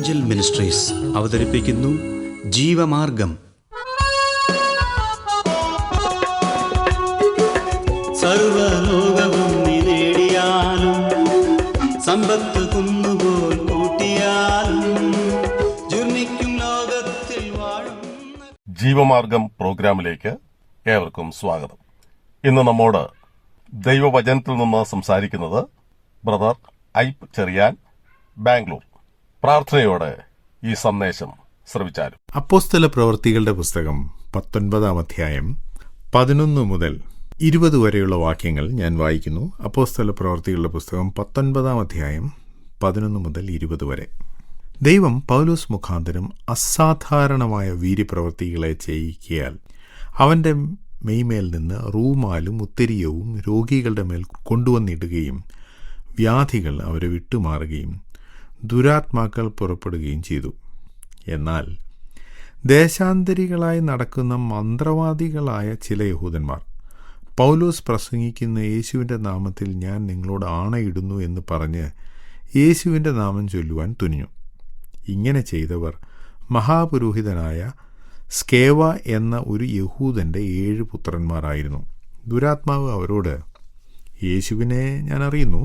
Angel ministries അവതരിപ്പിക്കുന്നു ജീവമാർഗം. സർവലോകവും നേടിയാലും സമ്പത്ത് കുന്നുപോൽ കൂട്ടിയാലും ജുർമിക്കും ലോകത്തിൽ വാഴും. ജീവമാർഗം പ്രോഗ്രാമിലേക്ക് ഏവർക്കും സ്വാഗതം. ഇന്ന് നമ്മോട് ദൈവവചനത്തിൽ നിന്ന് സംസാരിക്കുന്നത് ബ്രദർ ഐപ്പ് ചെറിയാൻ, ബാംഗ്ലൂർ. പ്രാർത്ഥനയോടെ ഈ സന്ദേശം ശ്രവിച്ചാലും. അപ്പോസ്തല പ്രവൃത്തികളുടെ പുസ്തകം 19-ാം അധ്യായം 11 മുതൽ 20 വരെയുള്ള വാക്യങ്ങൾ ഞാൻ വായിക്കുന്നു. അപ്പോസ്തല പ്രവൃത്തികളുടെ പുസ്തകം 19-ാം അധ്യായം 11 മുതൽ 20 വരെ. ദൈവം പൗലോസ് മുഖാന്തരം അസാധാരണമായ വീര്യപ്രവൃത്തികളെ ചെയ്യിക്കയാൽ അവന്റെ മെയ്മേൽ നിന്ന് റൂമാലും ഉത്തരീയവും രോഗികളുടെ മേൽ കൊണ്ടുവന്നിടുകയും വ്യാധികൾ അവരെ വിട്ടുമാറുകയും ദുരാത്മാക്കൾ പുറപ്പെടുകയും ചെയ്തു. എന്നാൽ ദേശാന്തരികളായി നടക്കുന്ന മന്ത്രവാദികളായ ചില യഹൂദന്മാർ പൗലോസ് പ്രസംഗിക്കുന്ന യേശുവിൻ്റെ നാമത്തിൽ ഞാൻ നിങ്ങളോട് ആണയിടുന്നു എന്ന് പറഞ്ഞ് യേശുവിൻ്റെ നാമം ചൊല്ലുവാൻ തുനിഞ്ഞു. ഇങ്ങനെ ചെയ്തവർ മഹാപുരോഹിതനായ സ്കേവ എന്ന ഒരു യഹൂദൻ്റെ 7 പുത്രന്മാരായിരുന്നു. ദുരാത്മാവ് അവരോട്, യേശുവിനെ ഞാൻ അറിയുന്നു,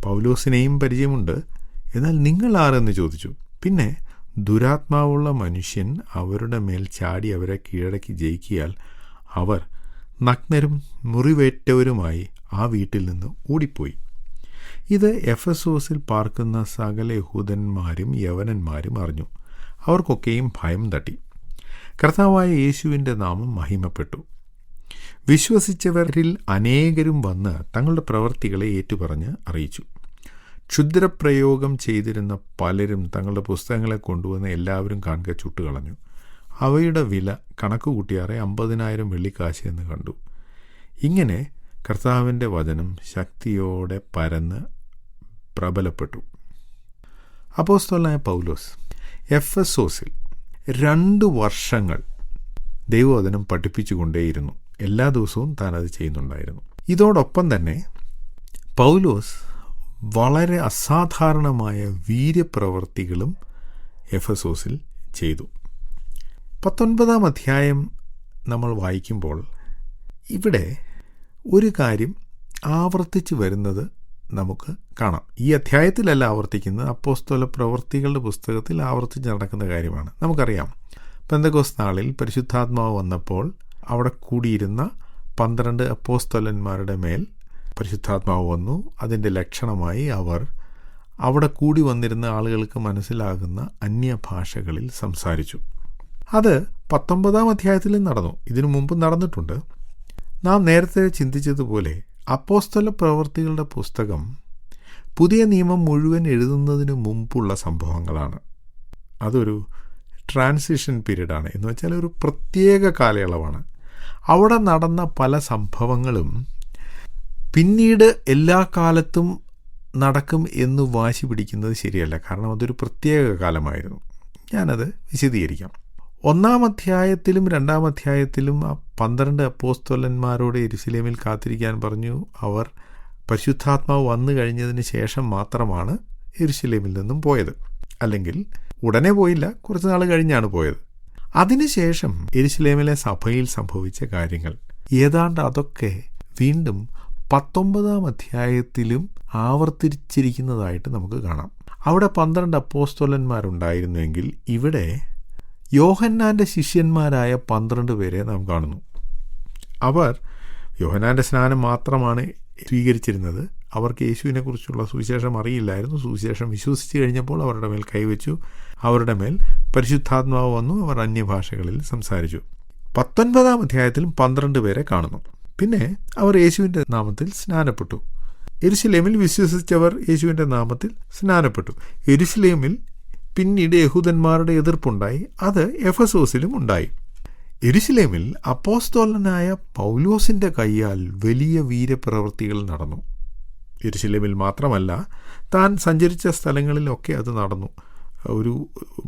പൗലോസിനെയും പരിചയമുണ്ട്, എന്നാൽ നിങ്ങൾ ആരെന്ന് ചോദിച്ചു. പിന്നെ ദുരാത്മാവുള്ള മനുഷ്യൻ അവരുടെ മേൽ ചാടി അവരെ കീഴടക്കി ജയിക്കിയാൽ അവർ നഗ്നരും മുറിവേറ്റവരുമായി ആ വീട്ടിൽ നിന്ന് ഓടിപ്പോയി. ഇത് എഫെസോസിൽ പാർക്കുന്ന സകല യഹൂദന്മാരും യവനന്മാരും അറിഞ്ഞു. അവർക്കൊക്കെയും ഭയം തട്ടി. കർത്താവായ യേശുവിൻ്റെ നാമം മഹിമപ്പെട്ടു. വിശ്വസിച്ചവരിൽ അനേകരും വന്ന് തങ്ങളുടെ പ്രവൃത്തികളെ ഏറ്റുപറഞ്ഞ് അറിയിച്ചു. ക്ഷുദ്രപ്രയോഗം ചെയ്തിരുന്ന പലരും തങ്ങളുടെ പുസ്തകങ്ങളെ കൊണ്ടുവന്ന് എല്ലാവരും കാണുക ചുട്ടുകളഞ്ഞു. അവയുടെ വില കണക്ക് കൂട്ടിയാറെ 50,000 വെള്ളിക്കാശ് എന്ന് കണ്ടു. ഇങ്ങനെ കർത്താവിൻ്റെ വചനം ശക്തിയോടെ പരന്ന് പ്രബലപ്പെട്ടു. അപ്പോസ്തലനായ പൗലോസ് എഫെസോസിൽ 2 വർഷങ്ങൾ ദൈവവചനം പഠിപ്പിച്ചുകൊണ്ടേയിരുന്നു. എല്ലാ ദിവസവും താൻ അത് ചെയ്യുന്നുണ്ടായിരുന്നു. ഇതോടൊപ്പം തന്നെ പൗലോസ് വളരെ അസാധാരണമായ വീര്യപ്രവൃത്തികളും എഫെസോസിൽ ചെയ്തു. 19-ാം അധ്യായം നമ്മൾ വായിക്കുമ്പോൾ ഇവിടെ ഒരു കാര്യം ആവർത്തിച്ച് വരുന്നത് നമുക്ക് കാണാം. ഈ അധ്യായത്തിലല്ല ആവർത്തിക്കുന്നത്, അപ്പോസ്തല പ്രവൃത്തികളുടെ പുസ്തകത്തിൽ ആവർത്തിച്ച് നടക്കുന്ന കാര്യമാണ്. നമുക്കറിയാം, പെന്തക്കോസ്ത് നാളിൽ പരിശുദ്ധാത്മാവ് വന്നപ്പോൾ അവിടെ കൂടിയിരുന്ന 12 അപ്പോസ്തലന്മാരുടെ മേൽ പരിശുദ്ധാത്മാവ് വന്നു. അതിൻ്റെ ലക്ഷണമായി അവർ അവിടെ കൂടി വന്നിരുന്ന ആളുകൾക്ക് മനസ്സിലാകുന്ന അന്യഭാഷകളിൽ സംസാരിച്ചു. അത് 19-ാം അധ്യായത്തിലും നടന്നു. ഇതിനു മുമ്പ് നടന്നിട്ടുണ്ട്. നാം നേരത്തെ ചിന്തിച്ചതുപോലെ അപ്പോസ്തല പ്രവൃത്തികളുടെ പുസ്തകം പുതിയ നിയമം മുഴുവൻ എഴുതുന്നതിന് മുമ്പുള്ള സംഭവങ്ങളാണ്. അതൊരു ട്രാൻസിഷൻ പീരീഡാണ്. എന്ന് വെച്ചാൽ ഒരു പ്രത്യേക കാലയളവാണ്. അവിടെ നടന്ന പല സംഭവങ്ങളും പിന്നീട് എല്ലാ കാലത്തും നടക്കും എന്ന് വാശി പിടിക്കുന്നത് ശരിയല്ല. കാരണം അതൊരു പ്രത്യേക കാലമായിരുന്നു. ഞാനത് വിശദീകരിക്കാം. 1-ാം അധ്യായത്തിലും 2-ാം അധ്യായത്തിലും 12 അപ്പോസ്തലന്മാരോട് യെരുശലേമിൽ കാത്തിരിക്കാൻ പറഞ്ഞു. അവർ പരിശുദ്ധാത്മാവ് വന്നു കഴിഞ്ഞതിന് ശേഷം മാത്രമാണ് യെരുശലേമിൽ നിന്നും പോയത്. അല്ലെങ്കിൽ ഉടനെ പോയില്ല, കുറച്ച് നാൾ കഴിഞ്ഞാണ് പോയത്. അതിനുശേഷം യെരുശലേമിലെ സഭയിൽ സംഭവിച്ച കാര്യങ്ങൾ ഏതാണ്ട് അതൊക്കെ വീണ്ടും 19-ാം അധ്യായത്തിലും ആവർത്തിച്ചിരിക്കുന്നതായിട്ട് നമുക്ക് കാണാം. അവിടെ 12 അപ്പോസ്തലന്മാരുണ്ടായിരുന്നുവെങ്കിൽ ഇവിടെ യോഹന്നാൻ്റെ ശിഷ്യന്മാരായ 12 പേരെ നാം കാണുന്നു. അവർ യോഹന്നാൻ്റെ സ്നാനം മാത്രമാണ് സ്വീകരിച്ചിരുന്നത്. അവർക്ക് യേശുവിനെക്കുറിച്ചുള്ള സുവിശേഷം അറിയില്ലായിരുന്നു. സുവിശേഷം വിശ്വസിച്ച് കഴിഞ്ഞപ്പോൾ അവരുടെ മേൽ കൈവച്ചു. അവരുടെ മേൽ പരിശുദ്ധാത്മാവ് വന്നു. അവർ അന്യഭാഷകളിൽ സംസാരിച്ചു. 19-ാം അധ്യായത്തിലും 12 പേരെ കാണുന്നു. പിന്നെ അവർ യേശുവിൻ്റെ നാമത്തിൽ സ്നാനപ്പെട്ടു. യെരുശലേമിൽ വിശ്വസിച്ചവർ യേശുവിൻ്റെ നാമത്തിൽ സ്നാനപ്പെട്ടു. യെരുശലേമിൽ പിന്നീട് യഹൂദന്മാരുടെ എതിർപ്പുണ്ടായി. അത് എഫെസോസിലും ഉണ്ടായി. യെരുശലേമിൽ അപ്പോസ്തലനായ പൗലോസിൻ്റെ കൈയാൽ വലിയ വീര്യപ്രവൃത്തികൾ നടന്നു. യെരുശലേമിൽ മാത്രമല്ല, താൻ സഞ്ചരിച്ച സ്ഥലങ്ങളിലൊക്കെ അത് നടന്നു. ഒരു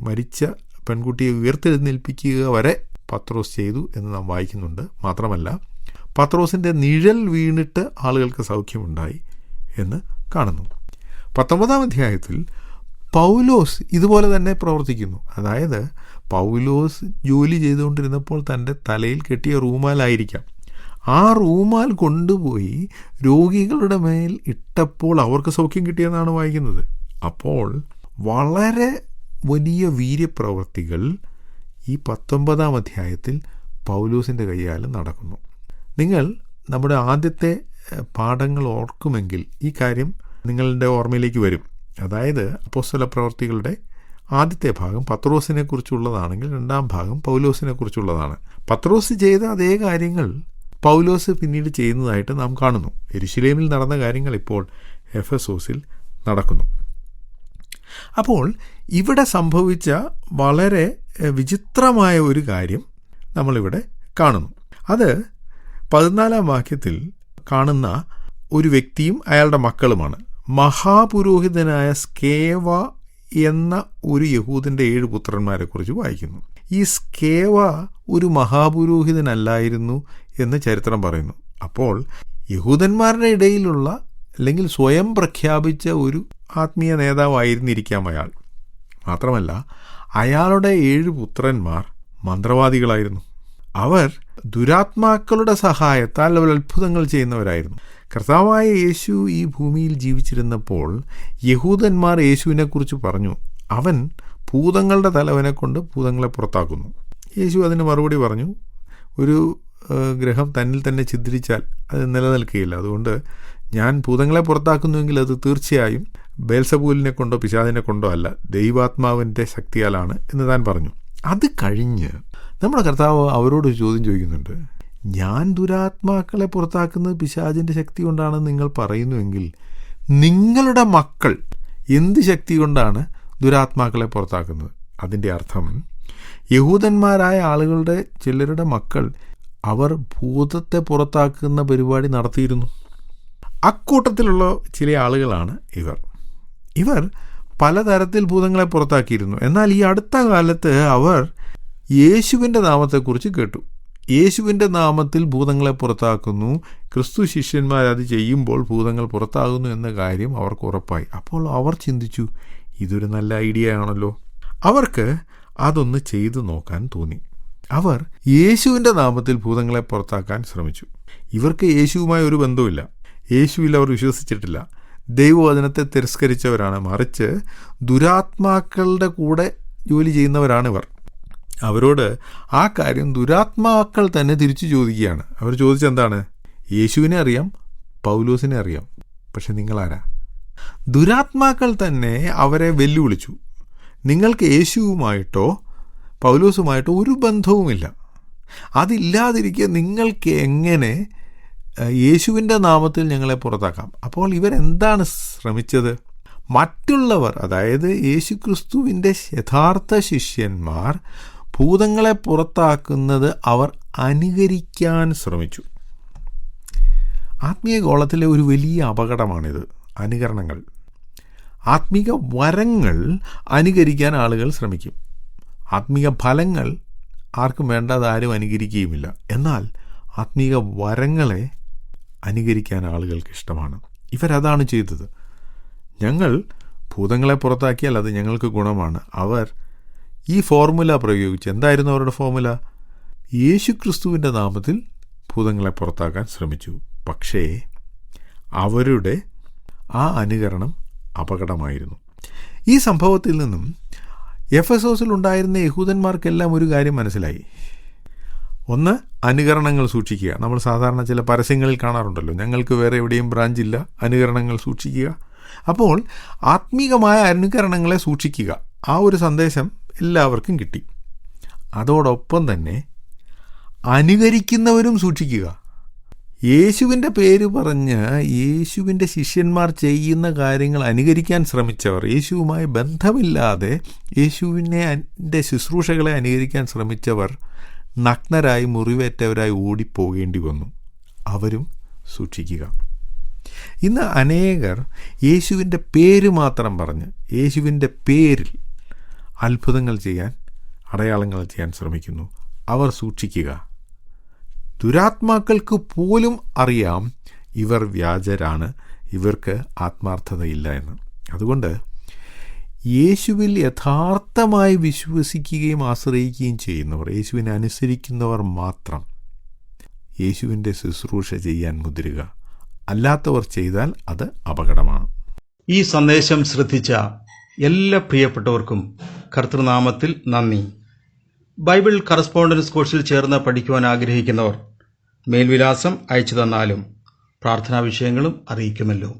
മരിച്ച പെൺകുട്ടിയെ ഉയർത്തെഴുന്നേൽപ്പിക്കുക വരെ പത്രോസ് ചെയ്തു എന്ന് നാം വായിക്കുന്നുണ്ട്. മാത്രമല്ല, പത്രോസിൻ്റെ നിഴൽ വീണിട്ട് ആളുകൾക്ക് സൗഖ്യമുണ്ടായി എന്ന് കാണുന്നു. 19-ാം അധ്യായത്തിൽ പൗലോസ് ഇതുപോലെ തന്നെ പ്രവർത്തിക്കുന്നു. അതായത് പൗലോസ് ജോലി ചെയ്തുകൊണ്ടിരുന്നപ്പോൾ തൻ്റെ തലയിൽ കെട്ടിയ റൂമാലായിരിക്കാം. ആ റൂമാൽ കൊണ്ടുപോയി രോഗികളുടെ മേൽ ഇട്ടപ്പോൾ അവർക്ക് സൗഖ്യം കിട്ടിയെന്നാണ് വായിക്കുന്നത്. അപ്പോൾ വളരെ വലിയ വീര്യപ്രവർത്തികൾ ഈ 19-ാം അധ്യായത്തിൽ പൗലോസിൻ്റെ കയ്യാൽ നടക്കുന്നു. നിങ്ങൾ നമ്മുടെ ആദ്യത്തെ പാഠങ്ങൾ ഓർക്കുമെങ്കിൽ ഈ കാര്യം നിങ്ങളുടെ ഓർമ്മയിലേക്ക് വരും. അതായത് അപ്പോസ്തല പ്രവർത്തികളുടെ ആദ്യത്തെ ഭാഗം പത്രോസിനെ കുറിച്ചുള്ളതാണെങ്കിൽ രണ്ടാം ഭാഗം പൗലോസിനെ കുറിച്ചുള്ളതാണ്. പത്രോസ് ചെയ്ത അതേ കാര്യങ്ങൾ പൗലോസ് പിന്നീട് ചെയ്യുന്നതായിട്ട് നാം കാണുന്നു. യെരുശലേമിൽ നടന്ന കാര്യങ്ങൾ ഇപ്പോൾ എഫെസോസിൽ നടക്കുന്നു. അപ്പോൾ ഇവിടെ സംഭവിച്ച വളരെ വിചിത്രമായ ഒരു കാര്യം നമ്മളിവിടെ കാണുന്നു. അത് 14-ാം വാക്യത്തിൽ കാണുന്ന ഒരു വ്യക്തിയും അയാളുടെ മക്കളുമാണ്. മഹാപുരോഹിതനായ സ്കേവ എന്ന ഒരു യഹൂദൻ്റെ 7 പുത്രന്മാരെക്കുറിച്ച് വായിക്കുന്നു. ഈ സ്കേവ ഒരു മഹാപുരോഹിതനല്ലായിരുന്നു എന്ന് ചരിത്രം പറയുന്നു. അപ്പോൾ യഹൂദന്മാരുടെ ഇടയിലുള്ള അല്ലെങ്കിൽ സ്വയം പ്രഖ്യാപിച്ച ഒരു ആത്മീയ നേതാവായിരുന്നിരിക്കാം അയാൾ. മാത്രമല്ല അയാളുടെ 7 പുത്രന്മാർ മന്ത്രവാദികളായിരുന്നു. അവർ ദുരാത്മാക്കളുടെ സഹായത്താൽ അത്ഭുതങ്ങൾ ചെയ്യുന്നവരായിരുന്നു. കർത്താവായ യേശു ഈ ഭൂമിയിൽ ജീവിച്ചിരുന്നപ്പോൾ യഹൂദന്മാർ യേശുവിനെക്കുറിച്ച് പറഞ്ഞു, അവൻ ഭൂതങ്ങളുടെ തലവനെ കൊണ്ട് ഭൂതങ്ങളെ പുറത്താക്കുന്നു. യേശു അതിന് മറുപടി പറഞ്ഞു, ഒരു ഗ്രഹം തന്നിൽ തന്നെ ഛിദ്രിച്ചാൽ അത് നിലനിൽക്കുകയില്ല. അതുകൊണ്ട് ഞാൻ ഭൂതങ്ങളെ പുറത്താക്കുന്നുവെങ്കിൽ അത് തീർച്ചയായും ബേൽസബൂലിനെ കൊണ്ടോ പിശാചിനെ കൊണ്ടോ അല്ല, ദൈവാത്മാവിൻ്റെ ശക്തിയാലാണ് എന്ന് താൻ പറഞ്ഞു. അത് കഴിഞ്ഞ് നമ്മുടെ കർത്താവ് അവരോട് ഒരു ചോദ്യം ചോദിക്കുന്നുണ്ട്. ഞാൻ ദുരാത്മാക്കളെ പുറത്താക്കുന്നത് പിശാചിൻ്റെ ശക്തി കൊണ്ടാണെന്ന് നിങ്ങൾ പറയുന്നുവെങ്കിൽ നിങ്ങളുടെ മക്കൾ എന്ത് ശക്തി കൊണ്ടാണ് ദുരാത്മാക്കളെ പുറത്താക്കുന്നത്? അതിൻ്റെ അർത്ഥം യഹൂദന്മാരായ ആളുകളുടെ ചിലരുടെ മക്കൾ അവർ ഭൂതത്തെ പുറത്താക്കുന്ന പരിപാടി നടത്തിയിരുന്നു. അക്കൂട്ടത്തിലുള്ള ചില ആളുകളാണ് ഇവർ പലതരത്തിൽ ഭൂതങ്ങളെ പുറത്താക്കിയിരുന്നു. എന്നാൽ ഈ അടുത്ത കാലത്ത് അവർ യേശുവിൻ്റെ നാമത്തെക്കുറിച്ച് കേട്ടു. യേശുവിൻ്റെ നാമത്തിൽ ഭൂതങ്ങളെ പുറത്താക്കുന്നു, ക്രിസ്തു ശിഷ്യന്മാർ അത് ചെയ്യുമ്പോൾ ഭൂതങ്ങൾ പുറത്താകുന്നു എന്ന കാര്യം അവർക്ക് ഉറപ്പായി. അപ്പോൾ അവർ ചിന്തിച്ചു, ഇതൊരു നല്ല ഐഡിയ ആണല്ലോ. അവർക്ക് അതൊന്ന് ചെയ്തു നോക്കാൻ തോന്നി. അവർ യേശുവിൻ്റെ നാമത്തിൽ ഭൂതങ്ങളെ പുറത്താക്കാൻ ശ്രമിച്ചു. ഇവർക്ക് യേശുവുമായി ഒരു ബന്ധവുമില്ല. യേശുവിൽ അവർ വിശ്വസിച്ചിട്ടില്ല. ദൈവവചനത്തെ തിരസ്കരിച്ചവരാണ്. മറിച്ച് ദുരാത്മാക്കളുടെ കൂടെ ജോലി ചെയ്യുന്നവരാണിവർ. അവരോട് ആ കാര്യം ദുരാത്മാക്കൾ തന്നെ തിരിച്ചു ചോദിക്കുകയാണ്. അവർ ചോദിച്ചെന്താണ്? യേശുവിനെ അറിയാം, പൗലോസിനെ അറിയാം, പക്ഷെ നിങ്ങളാരാ? ദുരാത്മാക്കൾ തന്നെ അവരെ വെല്ലുവിളിച്ചു. നിങ്ങൾക്ക് യേശുവുമായിട്ടോ പൗലോസുമായിട്ടോ ഒരു ബന്ധവുമില്ല. അതില്ലാതിരിക്കെ നിങ്ങൾക്ക് എങ്ങനെ യേശുവിൻ്റെ നാമത്തിൽ ഞങ്ങളെ പുറത്താക്കാം? അപ്പോൾ ഇവരെന്താണ് ശ്രമിച്ചത്? മറ്റുള്ളവർ, അതായത് യേശുക്രിസ്തുവിൻ്റെ യഥാർത്ഥ ശിഷ്യന്മാർ ഭൂതങ്ങളെ പുറത്താക്കുന്നത് അവർ അനുകരിക്കാൻ ശ്രമിച്ചു. ആത്മീയ ഗോളത്തിലെ ഒരു വലിയ അപകടമാണിത്, അനുകരണങ്ങൾ. ആത്മീക വരങ്ങൾ അനുകരിക്കാൻ ആളുകൾ ശ്രമിക്കും. ആത്മീക ഫലങ്ങൾ ആർക്കും വേണ്ടാതെ ആരും അനുകരിക്കുകയുമില്ല. എന്നാൽ ആത്മീക വരങ്ങളെ അനുകരിക്കാൻ ആളുകൾക്ക് ഇഷ്ടമാണ്. ഇവരതാണ് ചെയ്തത്. ഞങ്ങൾ ഭൂതങ്ങളെ പുറത്താക്കിയാൽ അത് ഞങ്ങൾക്ക് ഗുണമാണ്. അവർ ഈ ഫോർമുല പ്രയോഗിച്ച്, എന്തായിരുന്നു അവരുടെ ഫോർമുല? യേശുക്രിസ്തുവിൻ്റെ നാമത്തിൽ ഭൂതങ്ങളെ പുറത്താക്കാൻ ശ്രമിച്ചു. പക്ഷേ അവരുടെ ആ അനുകരണം അപകടമായിരുന്നു. ഈ സംഭവത്തിൽ നിന്നും എഫെസോസിലുണ്ടായിരുന്ന യഹൂദന്മാർക്കെല്ലാം ഒരു കാര്യം മനസ്സിലായി. ഒന്ന്, അനുകരണങ്ങൾ സൂക്ഷിക്കുക. നമ്മൾ സാധാരണ ചില പരസ്യങ്ങളിൽ കാണാറുണ്ടല്ലോ, ഞങ്ങൾക്ക് വേറെ എവിടെയും ബ്രാഞ്ചില്ല, അനുകരണങ്ങൾ സൂക്ഷിക്കുക. അപ്പോൾ ആത്മീകമായ അനുകരണങ്ങളെ സൂക്ഷിക്കുക, ആ ഒരു സന്ദേശം എല്ലാവർക്കും കിട്ടി. അതോടൊപ്പം തന്നെ അനുകരിക്കുന്നവരും സൂക്ഷിക്കുക. യേശുവിൻ്റെ പേര് പറഞ്ഞ് യേശുവിൻ്റെ ശിഷ്യന്മാർ ചെയ്യുന്ന കാര്യങ്ങൾ അനുകരിക്കാൻ ശ്രമിച്ചവർ, യേശുവുമായി ബന്ധമില്ലാതെ യേശുവിൻ്റെ ശുശ്രൂഷകളെ അനുകരിക്കാൻ ശ്രമിച്ചവർ നഗ്നരായി മുറിവേറ്റവരായി ഓടിപ്പോകേണ്ടി വന്നു. അവരും സൂക്ഷിക്കുക. ഇന്ന് അനേകർ യേശുവിൻ്റെ പേര് മാത്രം പറഞ്ഞ് യേശുവിൻ്റെ പേരിൽ അത്ഭുതങ്ങൾ ചെയ്യാൻ, അടയാളങ്ങൾ ചെയ്യാൻ ശ്രമിക്കുന്നു. അവർ സൂക്ഷിക്കുക. ദുരാത്മാക്കൾക്ക് പോലും അറിയാം ഇവർ വ്യാജരാണ്, ഇവർക്ക് ആത്മാർത്ഥതയില്ല എന്ന്. അതുകൊണ്ട് യേശുവിൽ യഥാർത്ഥമായി വിശ്വസിക്കുകയും ആശ്രയിക്കുകയും ചെയ്യുന്നവർ, യേശുവിനെ അനുസരിക്കുന്നവർ മാത്രം യേശുവിൻ്റെ ശുശ്രൂഷ ചെയ്യാൻ മുതിരുക. അല്ലാത്തവർ ചെയ്താൽ അത് അപകടമാണ്. ഈ സന്ദേശം ശ്രദ്ധിച്ച എല്ലാ പ്രിയപ്പെട്ടവർക്കും കർത്തൃനാമത്തിൽ നന്ദി. ബൈബിൾ കറസ്പോണ്ടൻസ് കോഴ്സിൽ ചേർന്ന് പഠിക്കുവാൻ ആഗ്രഹിക്കുന്നവർ മേൽവിലാസം അയച്ചു തന്നാലും പ്രാർത്ഥനാ വിഷയങ്ങളും അറിയിക്കുമല്ലോ.